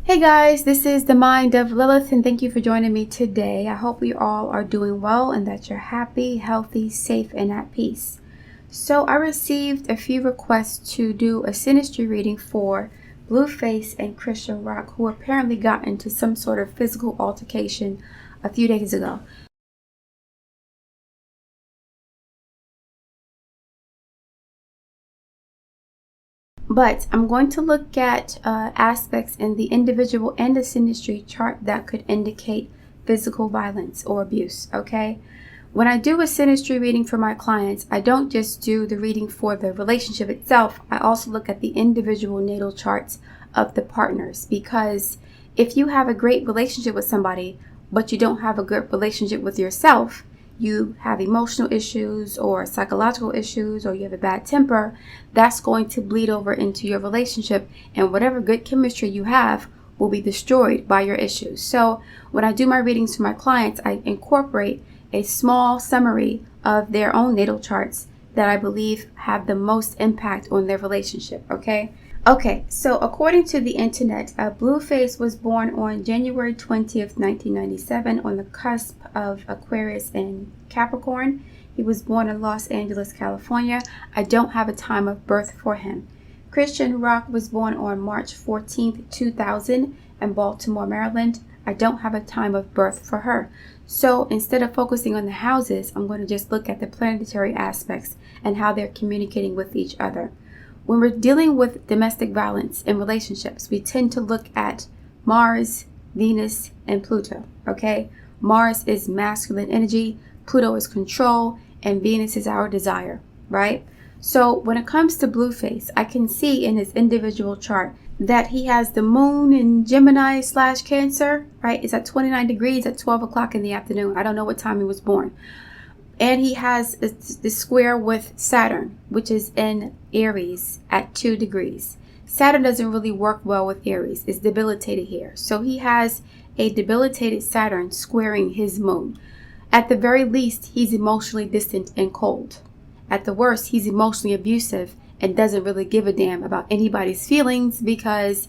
Hey guys, this is the Mind of Lilith, and thank you for joining me today. I hope we all are doing well and that you're happy, healthy, safe, and at peace. So I received a few requests to do a Synastry reading for Blueface and Chrisean who apparently got into some sort of physical altercation a few days ago. But I'm going to look at aspects in the individual and the Synastry chart that could indicate physical violence or abuse, okay? When I do a Synastry reading for my clients, I don't just do the reading for the relationship itself. I also look at the individual natal charts of the partners, because if you have a great relationship with somebody, but you don't have a good relationship with yourself, you have emotional issues or psychological issues, or you have a bad temper, that's going to bleed over into your relationship, and whatever good chemistry you have will be destroyed by your issues. So when I do my readings for my clients, I incorporate a small summary of their own natal charts that I believe have the most impact on their relationship, okay? Okay, so according to the internet, Blueface was born on January 20th, 1997, on the cusp of Aquarius and Capricorn. He was born in Los Angeles, California. I don't have a time of birth for him. Chrisean was born on March 14th, 2000 in Baltimore, Maryland. I don't have a time of birth for her. So instead of focusing on the houses, I'm going to just look at the planetary aspects and how they're communicating with each other. When we're dealing with domestic violence in relationships, we tend to look at Mars, Venus, and Pluto, okay? Mars is masculine energy, Pluto is control, and Venus is our desire, right? So when it comes to Blueface, I can see in his individual chart that he has the moon in Gemini/Cancer, right? It's at 29 degrees at 12 o'clock in the afternoon. I don't know what time he was born. And he has the square with Saturn, which is in Aries at 2 degrees. Saturn doesn't really work well with Aries. It's debilitated here. So he has a debilitated Saturn squaring his moon. At the very least, he's emotionally distant and cold. At the worst, he's emotionally abusive and doesn't really give a damn about anybody's feelings, because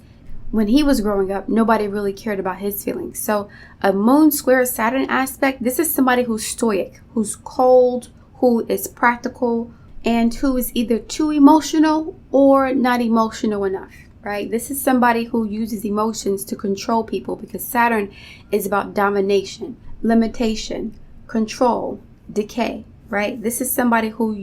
when he was growing up, nobody really cared about his feelings. So a moon square Saturn aspect, this is somebody who's stoic, who's cold, who is practical, and who is either too emotional or not emotional enough, right? This is somebody who uses emotions to control people, because Saturn is about domination, limitation, control, decay, right? This is somebody who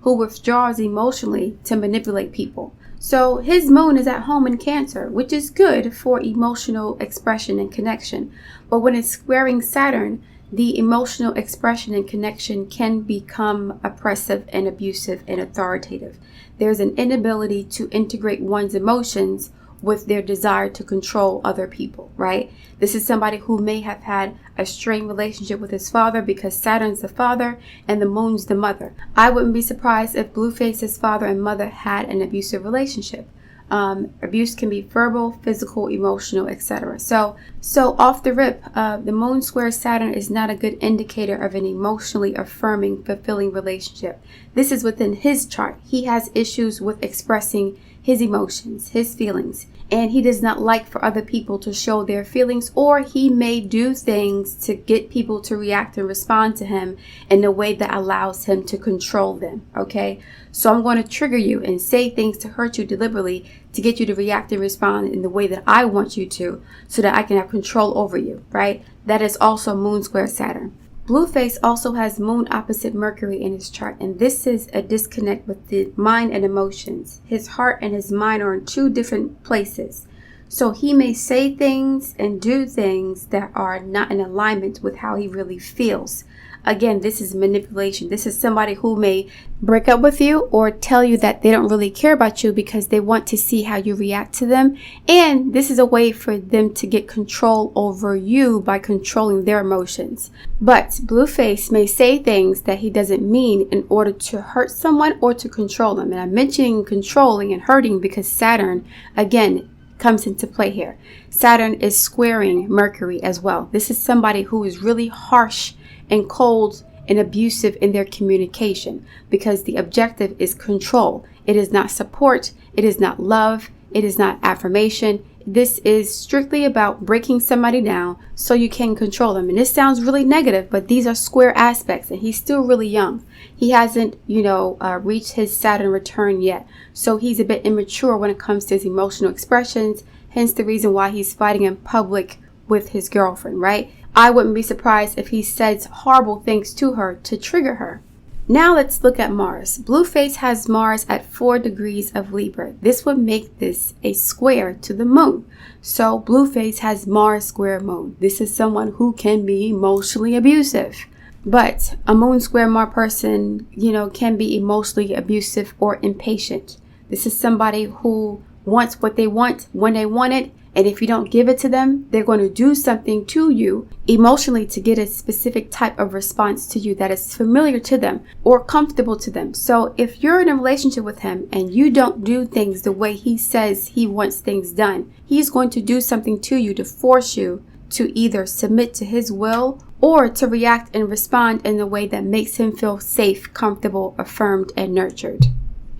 withdraws emotionally to manipulate people. So his moon is at home in Cancer, which is good for emotional expression and connection. But when it's squaring Saturn, the emotional expression and connection can become oppressive and abusive and authoritative. There's an inability to integrate one's emotions with their desire to control other people, right? This is somebody who may have had a strained relationship with his father, because Saturn's the father and the moon's the mother. I wouldn't be surprised if Blueface's father and mother had an abusive relationship. Abuse can be verbal, physical, emotional, etc. So off the rip, the moon square Saturn is not a good indicator of an emotionally affirming, fulfilling relationship. This is within his chart. He has issues with expressing his emotions, his feelings, and he does not like for other people to show their feelings, or he may do things to get people to react and respond to him in a way that allows him to control them, okay? So I'm going to trigger you and say things to hurt you deliberately to get you to react and respond in the way that I want you to, so that I can have control over you, right? That is also moon square Saturn. Blueface also has moon opposite Mercury in his chart, and this is a disconnect with the mind and emotions. His heart and his mind are in two different places. So he may say things and do things that are not in alignment with how he really feels. Again, this is manipulation. This is somebody who may break up with you or tell you that they don't really care about you because they want to see how you react to them. And this is a way for them to get control over you by controlling their emotions. But Blueface may say things that he doesn't mean in order to hurt someone or to control them. And I'm mentioning controlling and hurting because Saturn, again, comes into play here. Saturn is squaring Mercury as well. This is somebody who is really harsh and cold and abusive in their communication, because the objective is control. It is not support. It is not love. It is not affirmation. This is strictly about breaking somebody down so you can control them. And this sounds really negative, but these are square aspects, and he's still really young. He hasn't, reached his Saturn return yet. So he's a bit immature when it comes to his emotional expressions, hence the reason why he's fighting in public with his girlfriend, right? I wouldn't be surprised if he says horrible things to her to trigger her. Now let's look at Mars. Blueface has Mars at 4 degrees of Libra. This would make this a square to the moon. So Blueface has Mars square moon. This is someone who can be emotionally abusive. But a moon square Mars person, can be emotionally abusive or impatient. This is somebody who wants what they want when they want it. And if you don't give it to them, they're going to do something to you emotionally to get a specific type of response to you that is familiar to them or comfortable to them. So if you're in a relationship with him and you don't do things the way he says he wants things done, he's going to do something to you to force you to either submit to his will or to react and respond in the way that makes him feel safe, comfortable, affirmed, and nurtured.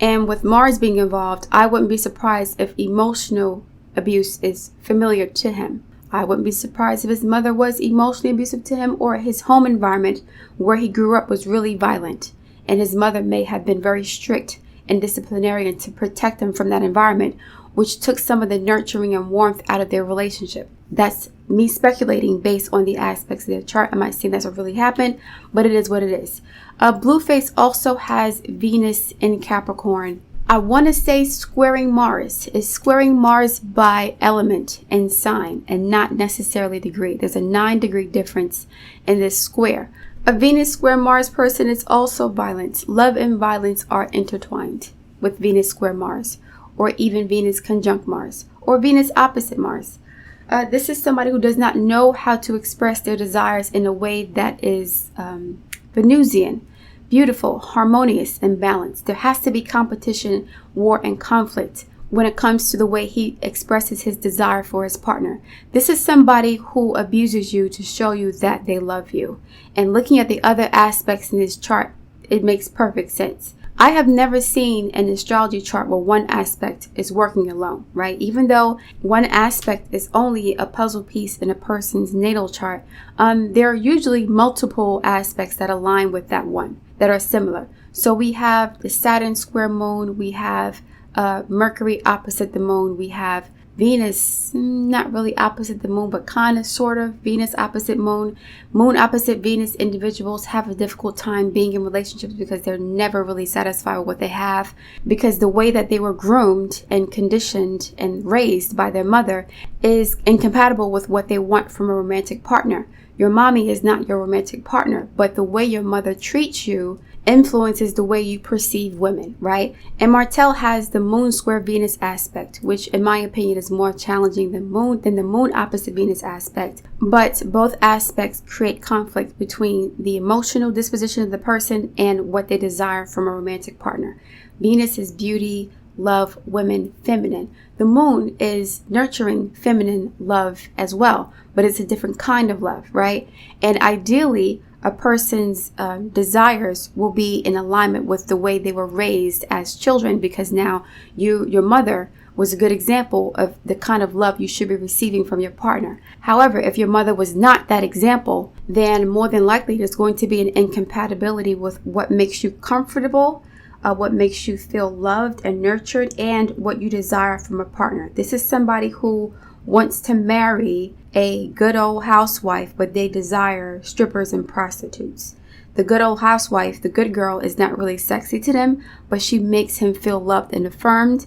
And with Mars being involved, I wouldn't be surprised if emotional abuse is familiar to him. I wouldn't be surprised if his mother was emotionally abusive to him, or his home environment where he grew up was really violent and his mother may have been very strict and disciplinarian to protect him from that environment, which took some of the nurturing and warmth out of their relationship. That's me speculating based on the aspects of their chart. I'm not saying that's what really happened, but it is what it is. Blueface also has Venus in Capricorn. I want to say squaring Mars is squaring Mars by element and sign and not necessarily degree. There's a 9-degree difference in this square. A Venus square Mars person is also violent. Love and violence are intertwined with Venus square Mars, or even Venus conjunct Mars, or Venus opposite Mars. This is somebody who does not know how to express their desires in a way that is Venusian. Beautiful, harmonious, and balanced. There has to be competition, war, and conflict when it comes to the way he expresses his desire for his partner. This is somebody who abuses you to show you that they love you. And looking at the other aspects in this chart, it makes perfect sense. I have never seen an astrology chart where one aspect is working alone, right? Even though one aspect is only a puzzle piece in a person's natal chart, there are usually multiple aspects that align with that one that are similar. So we have the Saturn square moon, we have Mercury opposite the moon, we have Venus, not really opposite the moon, but kind of sort of Venus opposite moon. Moon opposite Venus individuals have a difficult time being in relationships because they're never really satisfied with what they have, because the way that they were groomed and conditioned and raised by their mother is incompatible with what they want from a romantic partner. Your mommy is not your romantic partner, but the way your mother treats you influences the way you perceive women, right? And Martel has the moon square Venus aspect, which in my opinion is more challenging than the moon opposite Venus aspect. But both aspects create conflict between the emotional disposition of the person and what they desire from a romantic partner. Venus is beauty, love, women, feminine. The moon is nurturing, feminine love as well, but it's a different kind of love, right? And ideally, a person's desires will be in alignment with the way they were raised as children, because now your mother was a good example of the kind of love you should be receiving from your partner. However, if your mother was not that example, then more than likely there's going to be an incompatibility with what makes you comfortable, what makes you feel loved and nurtured, and what you desire from a partner. This is somebody who wants to marry a good old housewife, but they desire strippers and prostitutes. The good old housewife, the good girl, is not really sexy to them, but she makes him feel loved and affirmed.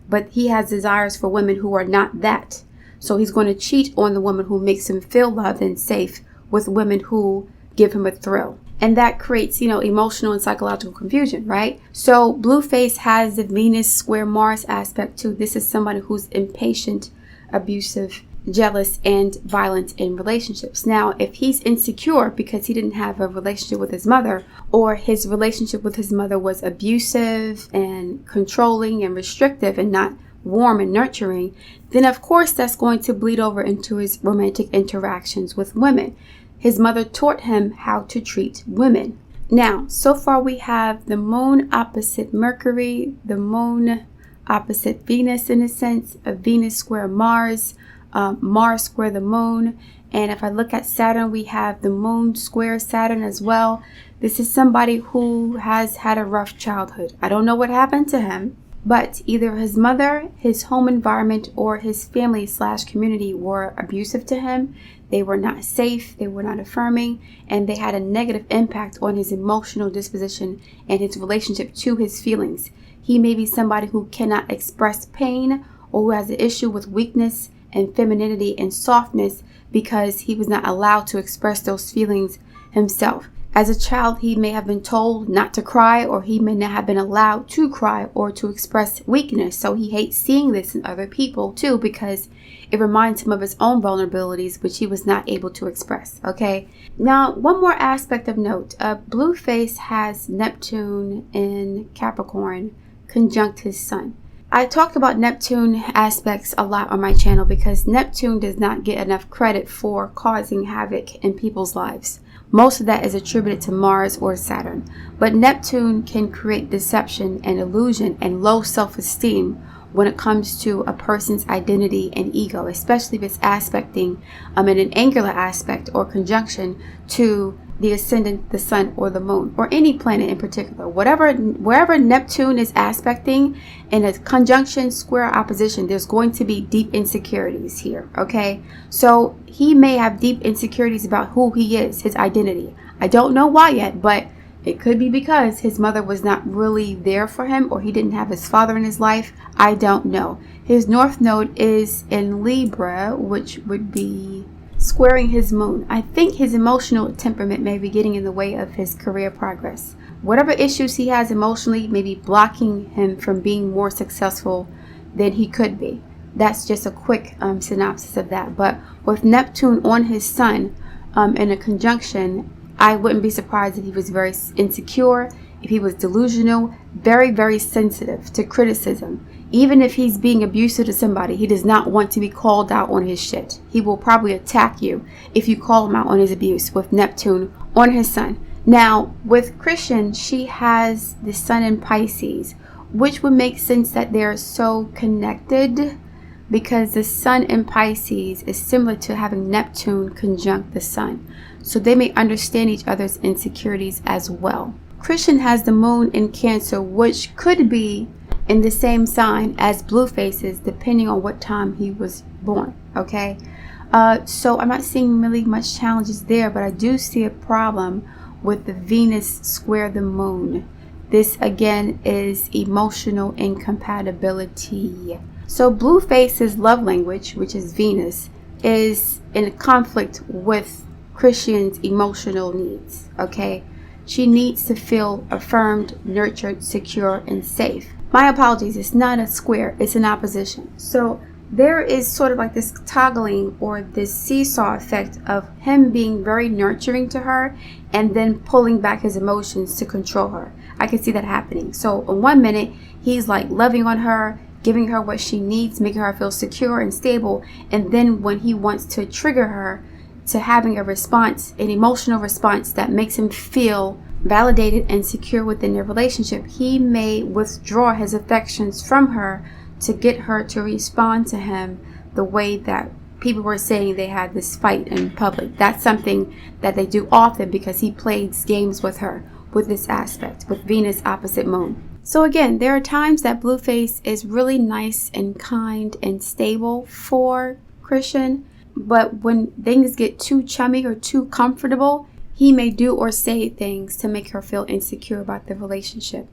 But he has desires for women who are not that. So he's going to cheat on the woman who makes him feel loved and safe with women who give him a thrill. And that creates, emotional and psychological confusion, right? So Blueface has the Venus square Mars aspect too. This is somebody who's impatient, abusive, jealous, and violent in relationships. Now, if he's insecure because he didn't have a relationship with his mother, or his relationship with his mother was abusive and controlling and restrictive and not warm and nurturing, then of course that's going to bleed over into his romantic interactions with women. His mother taught him how to treat women. Now, so far we have the moon opposite Mercury, the moon opposite Venus in a sense, a Venus square Mars, Mars square the moon. And if I look at Saturn, we have the moon square Saturn as well. This is somebody who has had a rough childhood. I don't know what happened to him, but either his mother, his home environment, or his family/community were abusive to him. They were not safe, they were not affirming, and they had a negative impact on his emotional disposition and his relationship to his feelings. He may be somebody who cannot express pain or who has an issue with weakness and femininity and softness because he was not allowed to express those feelings himself. As a child, he may have been told not to cry, or he may not have been allowed to cry or to express weakness. So he hates seeing this in other people too, because it reminds him of his own vulnerabilities, which he was not able to express. Okay. Now, one more aspect of note. Blueface has Neptune in Capricorn conjunct his sun. I talked about Neptune aspects a lot on my channel because Neptune does not get enough credit for causing havoc in people's lives. Most of that is attributed to Mars or Saturn. But Neptune can create deception and illusion and low self-esteem when it comes to a person's identity and ego, especially if it's aspecting in an angular aspect or conjunction to the ascendant, the sun, or the moon, or any planet in particular. Wherever Neptune is aspecting in a conjunction, square, opposition, there's going to be deep insecurities here, okay? So he may have deep insecurities about who he is, his identity. I don't know why yet, but it could be because his mother was not really there for him, or he didn't have his father in his life. I don't know. His north node is in Libra, which would be squaring his moon. I think his emotional temperament may be getting in the way of his career progress. Whatever issues he has emotionally may be blocking him from being more successful than he could be. That's just a quick synopsis of that. But with Neptune on his sun in a conjunction, I wouldn't be surprised if he was very insecure, if he was delusional, very, very sensitive to criticism. Even if he's being abusive to somebody, he does not want to be called out on his shit. He will probably attack you if you call him out on his abuse with Neptune on his sun. Now, with Chrisean, she has the sun in Pisces, which would make sense that they're so connected because the sun in Pisces is similar to having Neptune conjunct the sun. So they may understand each other's insecurities as well. Chrisean has the moon in Cancer, which could be in the same sign as Blueface's, depending on what time he was born, okay? So I'm not seeing really much challenges there, but I do see a problem with the Venus square the moon. This, again, is emotional incompatibility. So Blueface's love language, which is Venus, is in conflict with Chrisean's emotional needs, okay? She needs to feel affirmed, nurtured, secure, and safe. My apologies, it's not a square, it's an opposition. So there is sort of like this toggling or this seesaw effect of him being very nurturing to her and then pulling back his emotions to control her. I can see that happening. So in 1 minute, he's like loving on her, giving her what she needs, making her feel secure and stable. And then when he wants to trigger her to having a response, an emotional response that makes him feel validated and secure within their relationship, he may withdraw his affections from her to get her to respond to him the way that people were saying they had this fight in public. That's something that they do often because he plays games with her with this aspect, with Venus opposite moon. So again, there are times that Blueface is really nice and kind and stable for Chrisean, but when things get too chummy or too comfortable, he may do or say things to make her feel insecure about the relationship.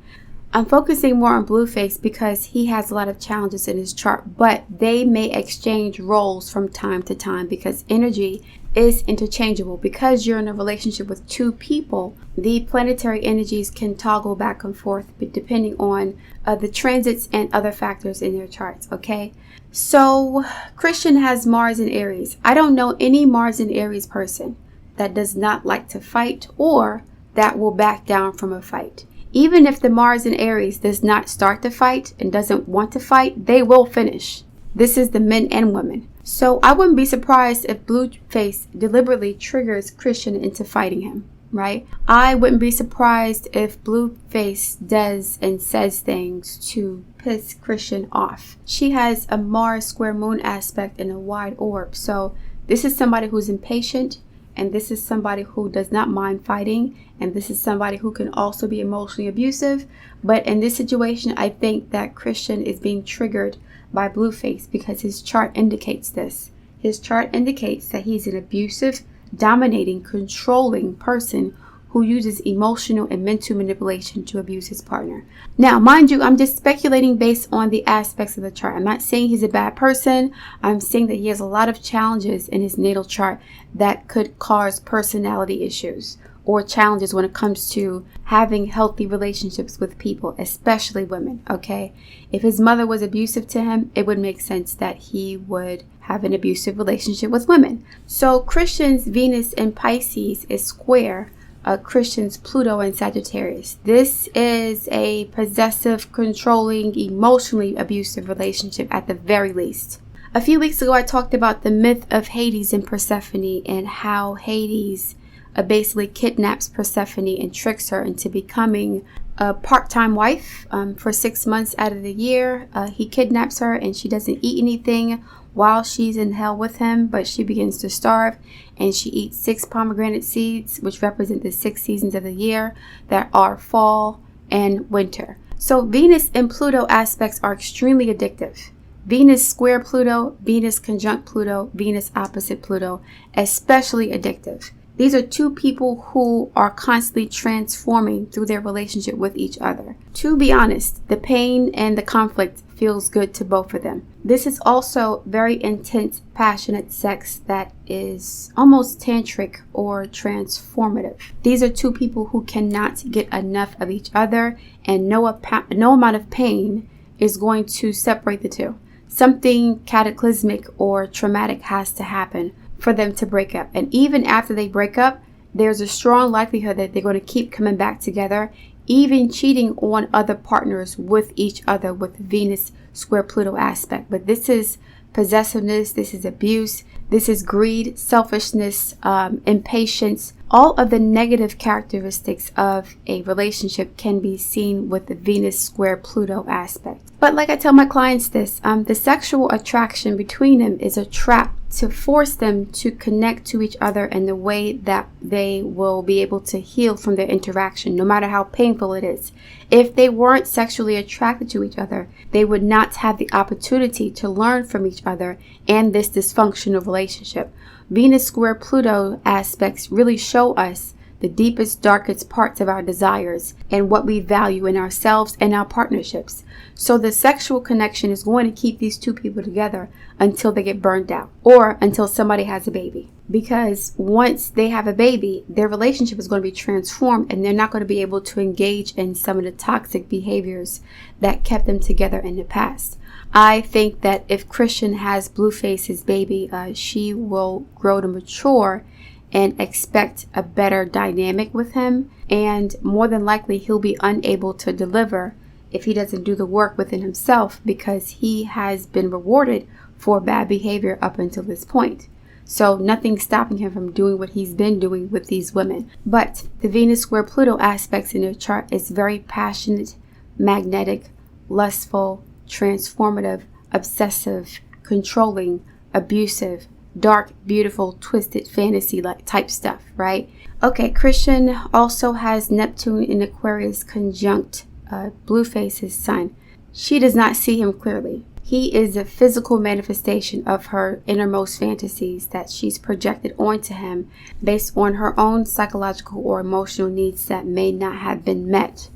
I'm focusing more on Blueface because he has a lot of challenges in his chart, but they may exchange roles from time to time because energy is interchangeable. Because you're in a relationship with two people, the planetary energies can toggle back and forth depending on the transits and other factors in their charts, okay? So Chrisean has Mars in Aries. I don't know any Mars in Aries person that does not like to fight or that will back down from a fight. Even if the Mars in Aries does not start the fight and doesn't want to fight, they will finish. This is the men and women. So I wouldn't be surprised if Blueface deliberately triggers Chrisean into fighting him. right? I wouldn't be surprised if Blueface does and says things to piss Chrisean off. She has a Mars square moon aspect and a wide orb. So this is somebody who's impatient, and this is somebody who does not mind fighting, and this is somebody who can also be emotionally abusive. But in this situation, I think that Chrisean is being triggered by Blueface because his chart indicates this. His chart indicates that he's an abusive, dominating, controlling person who uses emotional and mental manipulation to abuse his partner. Now, mind you, I'm just speculating based on the aspects of the chart. I'm not saying he's a bad person. I'm saying that he has a lot of challenges in his natal chart that could cause personality issues or challenges when it comes to having healthy relationships with people, especially women, okay? If his mother was abusive to him, it would make sense that he would have an abusive relationship with women. So Chrisean's Venus in Pisces is square Chrisean's Pluto in Sagittarius. This is a possessive, controlling, emotionally abusive relationship at the very least. A few weeks ago, I talked about the myth of Hades and Persephone and how Hades basically kidnaps Persephone and tricks her into becoming a part-time wife for 6 months out of the year. He kidnaps her and she doesn't eat anything while she's in hell with him, but she begins to starve and she eats 6 pomegranate seeds, which represent the 6 seasons of the year that are fall and winter. So Venus and Pluto aspects are extremely addictive. Venus square Pluto, Venus conjunct Pluto, Venus opposite Pluto, especially addictive. These are two people who are constantly transforming through their relationship with each other. To be honest, the pain and the conflict feels good to both of them. This is also very intense, passionate sex that is almost tantric or transformative. These are two people who cannot get enough of each other, and no amount of pain is going to separate the two. Something cataclysmic or traumatic has to happen for them to break up. And even after they break up, there's a strong likelihood that they're going to keep coming back together, even cheating on other partners with each other with Venus square Pluto aspect. But this is possessiveness, this is abuse, this is greed, selfishness, impatience. All of the negative characteristics of a relationship can be seen with the Venus square Pluto aspect. But like I tell my clients this, the sexual attraction between them is a trap to force them to connect to each other in the way that they will be able to heal from their interaction, no matter how painful it is. If they weren't sexually attracted to each other, they would not have the opportunity to learn from each other and this dysfunctional relationship. Venus square Pluto aspects really show us the deepest, darkest parts of our desires and what we value in ourselves and our partnerships. So the sexual connection is going to keep these two people together until they get burned out or until somebody has a baby. Because once they have a baby, their relationship is going to be transformed and they're not going to be able to engage in some of the toxic behaviors that kept them together in the past. I think that if Chrisean has Blueface's baby, she will grow to mature and expect a better dynamic with him, and more than likely he'll be unable to deliver if he doesn't do the work within himself, because he has been rewarded for bad behavior up until this point. So nothing's stopping him from doing what he's been doing with these women. But the Venus square Pluto aspects in their chart is very passionate, magnetic, lustful, transformative, obsessive, controlling, abusive, dark, beautiful, twisted fantasy like type stuff, right? Okay, Chrisean also has Neptune in Aquarius conjunct Blueface's sun. She does not see him clearly. He is a physical manifestation of her innermost fantasies that she's projected onto him based on her own psychological or emotional needs that may not have been met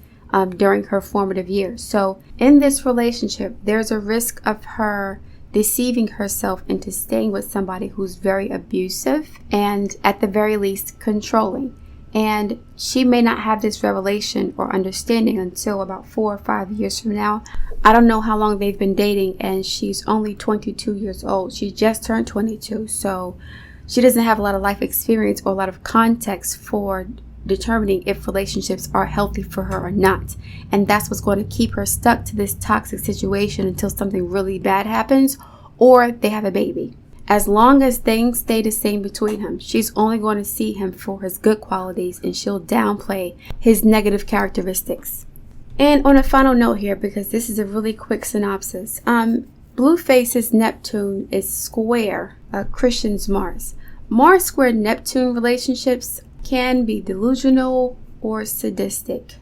during her formative years. So in this relationship, there's a risk of her deceiving herself into staying with somebody who's very abusive and at the very least controlling. And she may not have this revelation or understanding until about 4 or 5 years from now. I don't know how long they've been dating, and she's only 22 years old. She just turned 22, so she doesn't have a lot of life experience or a lot of context for determining if relationships are healthy for her or not. And that's what's going to keep her stuck to this toxic situation until something really bad happens or they have a baby. As long as things stay the same between him, she's only going to see him for his good qualities, and she'll downplay his negative characteristics. And on a final note here, because this is a really quick synopsis, Blueface's Neptune is square Chrisean's Mars. Mars square Neptune relationships can be delusional or sadistic.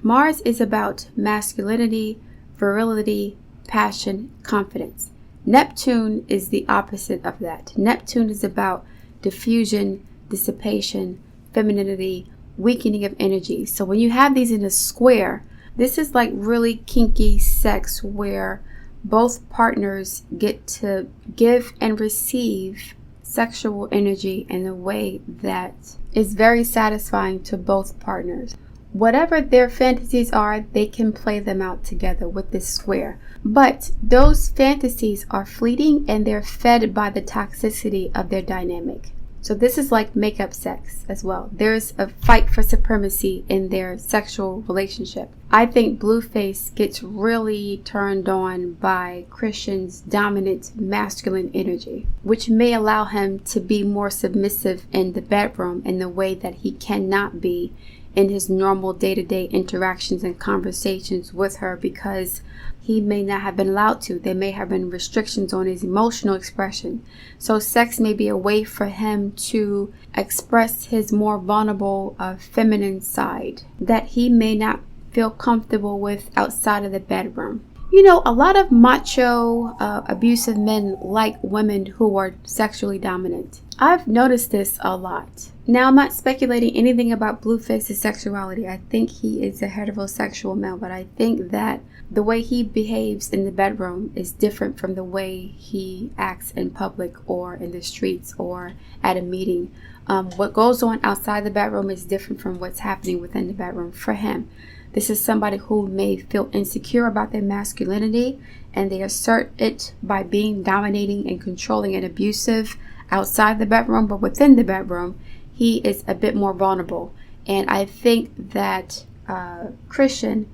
Mars is about masculinity, virility, passion, confidence. Neptune is the opposite of that. Neptune is about diffusion, dissipation, femininity, weakening of energy. So when you have these in a square, this is like really kinky sex where both partners get to give and receive sexual energy in a way that is very satisfying to both partners. Whatever their fantasies are, they can play them out together with this square. But those fantasies are fleeting and they're fed by the toxicity of their dynamic. So this is like make-up sex as well. There's a fight for supremacy in their sexual relationship. I think Blueface gets really turned on by Chrisean's dominant masculine energy, which may allow him to be more submissive in the bedroom in the way that he cannot be in his normal day-to-day interactions and conversations with her, because he may not have been allowed to. There may have been restrictions on his emotional expression. So sex may be a way for him to express his more vulnerable feminine side that he may not feel comfortable with outside of the bedroom. You know, a lot of macho, abusive men like women who are sexually dominant. I've noticed this a lot. Now, I'm not speculating anything about Blueface's sexuality. I think he is a heterosexual male, but I think that the way he behaves in the bedroom is different from the way he acts in public or in the streets or at a meeting. What goes on outside the bedroom is different from what's happening within the bedroom for him. This is somebody who may feel insecure about their masculinity, and they assert it by being dominating and controlling and abusive outside the bedroom, but within the bedroom, he is a bit more vulnerable. And I think that Chrisean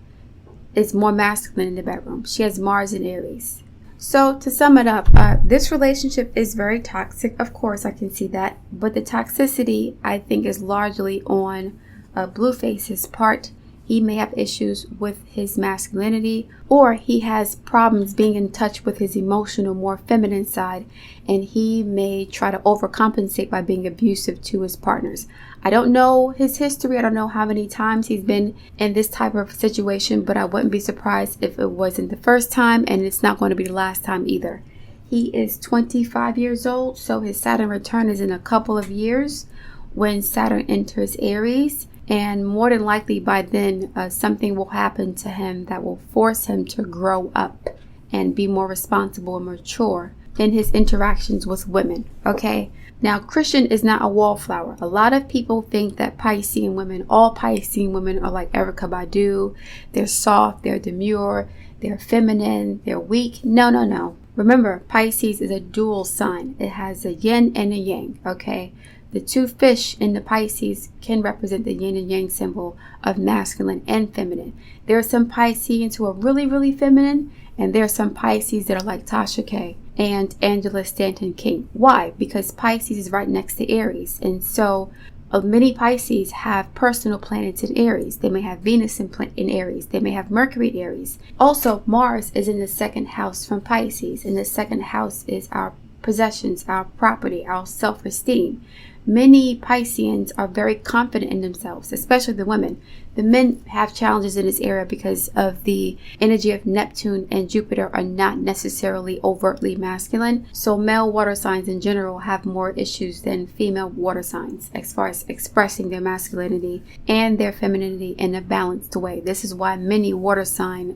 is more masculine in the bedroom. She has Mars in Aries. So to sum it up, this relationship is very toxic. Of course, I can see that. But the toxicity, I think, is largely on Blueface's part. He may have issues with his masculinity, or he has problems being in touch with his emotional, more feminine side, and he may try to overcompensate by being abusive to his partners. I don't know his history. I don't know how many times he's been in this type of situation, but I wouldn't be surprised if it wasn't the first time, and it's not going to be the last time either. He is 25 years old, so his Saturn return is in a couple of years when Saturn enters Aries. And more than likely by then, something will happen to him that will force him to grow up and be more responsible and mature in his interactions with women. Okay. Now, Chrisean is not a wallflower. A lot of people think that Piscean women, all Piscean women are like Erykah Badu. They're soft, they're demure, they're feminine, they're weak. No. Remember, Pisces is a dual sign. It has a yin and a yang. Okay. The two fish in the Pisces can represent the yin and yang symbol of masculine and feminine. There are some Pisceans who are really, really feminine, and there are some Pisces that are like Tasha K and Angela Stanton King. Why? Because Pisces is right next to Aries. And so many Pisces have personal planets in Aries. They may have Venus in Aries. They may have Mercury in Aries. Also, Mars is in the second house from Pisces. And the second house is our possessions, our property, our self-esteem. Many Pisceans are very confident in themselves, especially the women. The men have challenges in this area because of the energy of Neptune and Jupiter are not necessarily overtly masculine. So male water signs in general have more issues than female water signs as far as expressing their masculinity and their femininity in a balanced way. This is why many water sign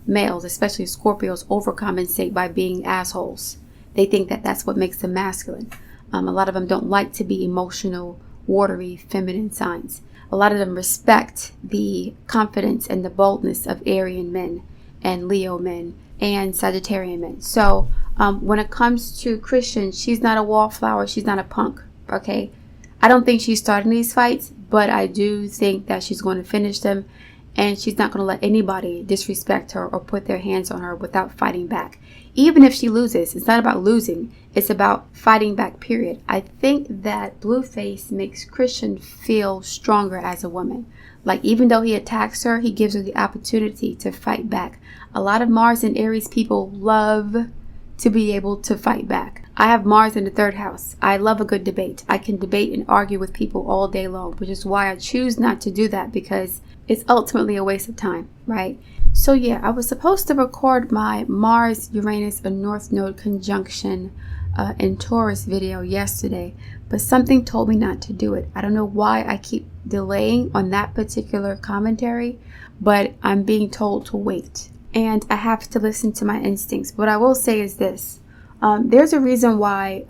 males, especially Scorpios, overcompensate by being assholes. They think that that's what makes them masculine. A lot of them don't like to be emotional, watery, feminine signs. A lot of them respect the confidence and the boldness of Arian men and Leo men and Sagittarian men. So when it comes to Chrisean, she's not a wallflower. She's not a punk. Okay. I don't think she's starting these fights, but I do think that she's going to finish them. And she's not going to let anybody disrespect her or put their hands on her without fighting back. Even if she loses, it's not about losing. It's about fighting back, period. I think that Blueface makes Chrisean feel stronger as a woman. Like, even though he attacks her, he gives her the opportunity to fight back. A lot of Mars and Aries people love to be able to fight back. I have Mars in the 3rd house. I love a good debate. I can debate and argue with people all day long, which is why I choose not to do that, because it's ultimately a waste of time, right? So yeah, I was supposed to record my Mars, Uranus, and North Node conjunction in Taurus video yesterday, but something told me not to do it. I don't know why I keep delaying on that particular commentary, but I'm being told to wait. And I have to listen to my instincts. What I will say is this. There's a reason why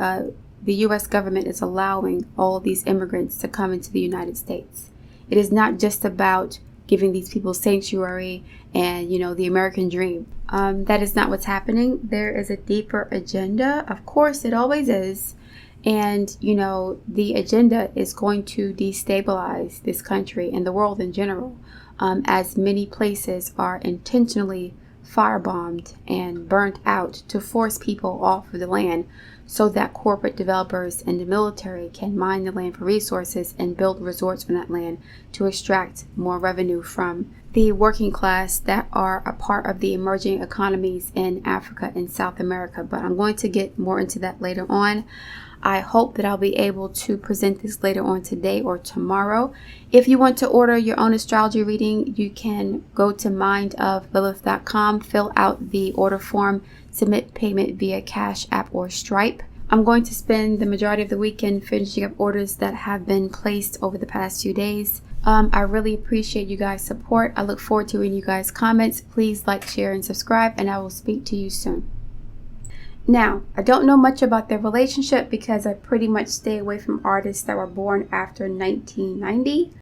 the U.S. government is allowing all these immigrants to come into the United States. It is not just about giving these people sanctuary and, the American dream. That is not what's happening. There is a deeper agenda. Of course, it always is. And, the agenda is going to destabilize this country and the world in general, as many places are intentionally firebombed and burnt out to force people off of the land so that corporate developers and the military can mine the land for resources and build resorts from that land to extract more revenue from the working class that are a part of the emerging economies in Africa and South America. But I'm going to get more into that later on. I hope that I'll be able to present this later on today or tomorrow. If you want to order your own astrology reading, you can go to mindoflilith.com, fill out the order form, submit payment via CashApp or Stripe. I'm going to spend the majority of the weekend finishing up orders that have been placed over the past few days. I really appreciate you guys' support. I look forward to reading you guys' comments. Please like, share, and subscribe, and I will speak to you soon. Now, I don't know much about their relationship because I pretty much stay away from artists that were born after 1990.